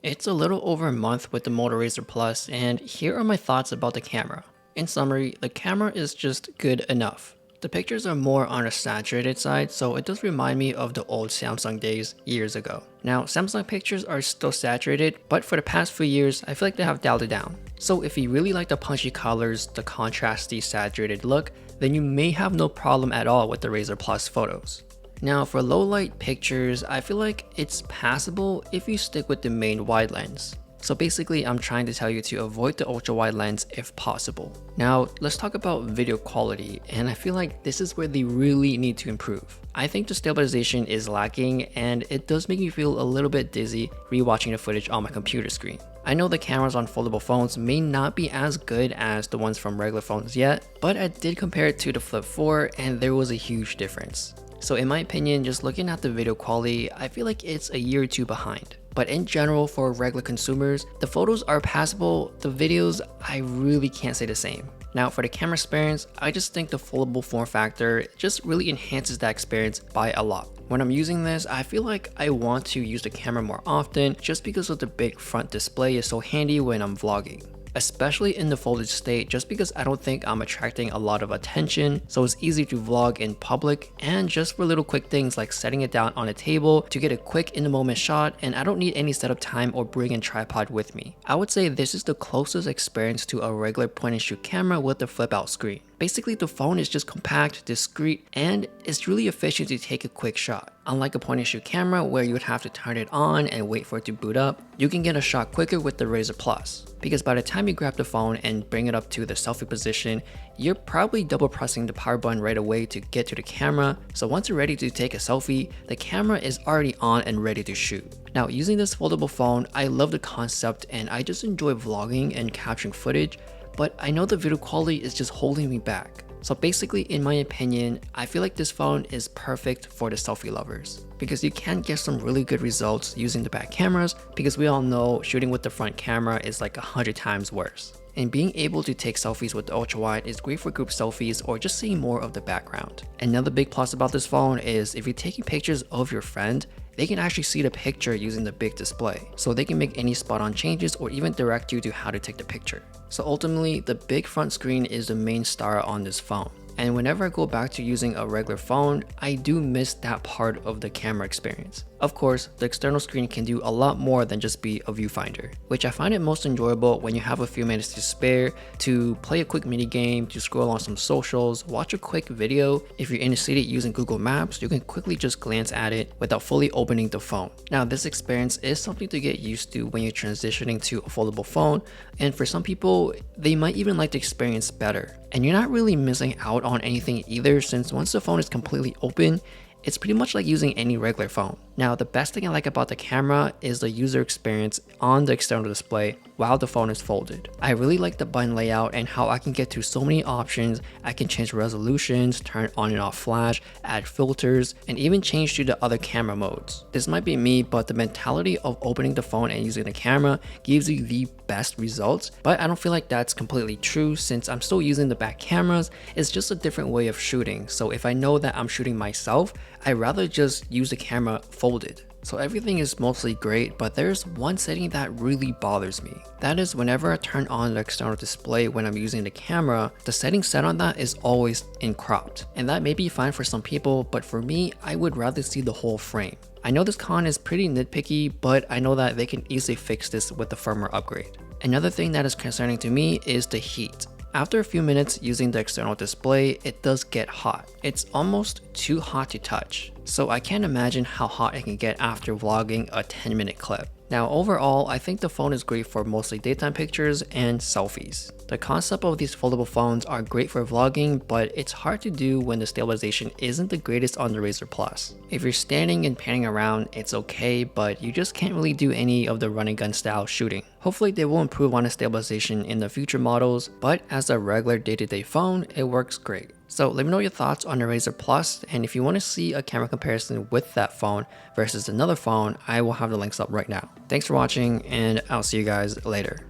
It's a little over a month with the Motorola RAZR Plus, and here are my thoughts about the camera. In summary, the camera is just good enough. The pictures are more on a saturated side, so it does remind me of the old Samsung days years ago. Now, Samsung pictures are still saturated, but for the past few years, I feel like they have dialed it down. So if you really like the punchy colors, the contrasty saturated look, then you may have no problem at all with the RAZR Plus photos. Now for low light pictures, I feel like it's passable if you stick with the main wide lens. So basically I'm trying to tell you to avoid the ultra wide lens if possible. Now let's talk about video quality, and I feel like this is where they really need to improve. I think the stabilization is lacking and it does make me feel a little bit dizzy rewatching the footage on my computer screen. I know the cameras on foldable phones may not be as good as the ones from regular phones yet, but I did compare it to the Flip 4 and there was a huge difference. So in my opinion, just looking at the video quality, I feel like it's a year or two behind. But in general, for regular consumers, the photos are passable, the videos, I really can't say the same. Now for the camera experience, I just think the foldable form factor just really enhances that experience by a lot. When I'm using this, I feel like I want to use the camera more often just because of the big front display is so handy when I'm vlogging. Especially in the folded state, just because I don't think I'm attracting a lot of attention, so it's easy to vlog in public, and just for little quick things like setting it down on a table to get a quick in the moment shot, and I don't need any setup time or bring in tripod with me. I would say this is the closest experience to a regular point and shoot camera with a flip out screen. Basically the phone is just compact, discreet, and it's really efficient to take a quick shot. Unlike a point and shoot camera where you would have to turn it on and wait for it to boot up, you can get a shot quicker with the RAZR Plus. Because by the time you grab the phone and bring it up to the selfie position, you're probably double pressing the power button right away to get to the camera, so once you're ready to take a selfie, the camera is already on and ready to shoot. Now using this foldable phone, I love the concept and I just enjoy vlogging and capturing footage, but I know the video quality is just holding me back. So basically, in my opinion, I feel like this phone is perfect for the selfie lovers because you can get some really good results using the back cameras, because we all know shooting with the front camera is like 100 times worse. And being able to take selfies with the ultra wide is great for group selfies or just seeing more of the background. Another big plus about this phone is if you're taking pictures of your friend, they can actually see the picture using the big display, so they can make any spot on changes or even direct you to how to take the picture. So ultimately, the big front screen is the main star on this phone. And whenever I go back to using a regular phone, I do miss that part of the camera experience. Of course, the external screen can do a lot more than just be a viewfinder, which I find it most enjoyable when you have a few minutes to spare to play a quick mini game, to scroll on some socials, watch a quick video. If you're in a city using Google Maps, you can quickly just glance at it without fully opening the phone. Now this experience is something to get used to when you're transitioning to a foldable phone, and for some people, they might even like the experience better. And you're not really missing out on anything either, since once the phone is completely open, it's pretty much like using any regular phone. Now, the best thing I like about the camera is the user experience on the external display while the phone is folded. I really like the button layout and how I can get to so many options. I can change resolutions, turn on and off flash, add filters, and even change to the other camera modes. This might be me, but the mentality of opening the phone and using the camera gives you the best results, but I don't feel like that's completely true since I'm still using the back cameras. It's just a different way of shooting, so if I know that I'm shooting myself, I'd rather just use the camera folded. So everything is mostly great, but there's one setting that really bothers me. That is whenever I turn on the external display when I'm using the camera, the setting set on that is always in cropped. And that may be fine for some people, but for me, I would rather see the whole frame. I know this con is pretty nitpicky, but I know that they can easily fix this with the firmware upgrade. Another thing that is concerning to me is the heat. After a few minutes using the external display, it does get hot. It's almost too hot to touch. So I can't imagine how hot it can get after vlogging a 10-minute clip. Now overall, I think the phone is great for mostly daytime pictures and selfies. The concept of these foldable phones are great for vlogging, but it's hard to do when the stabilization isn't the greatest on the RAZR Plus. If you're standing and panning around, it's okay, but you just can't really do any of the run and gun style shooting. Hopefully they will improve on the stabilization in the future models, but as a regular day-to-day phone, it works great. So let me know your thoughts on the RAZR Plus, and if you want to see a camera comparison with that phone versus another phone, I will have the links up right now. Thanks for watching, and I'll see you guys later.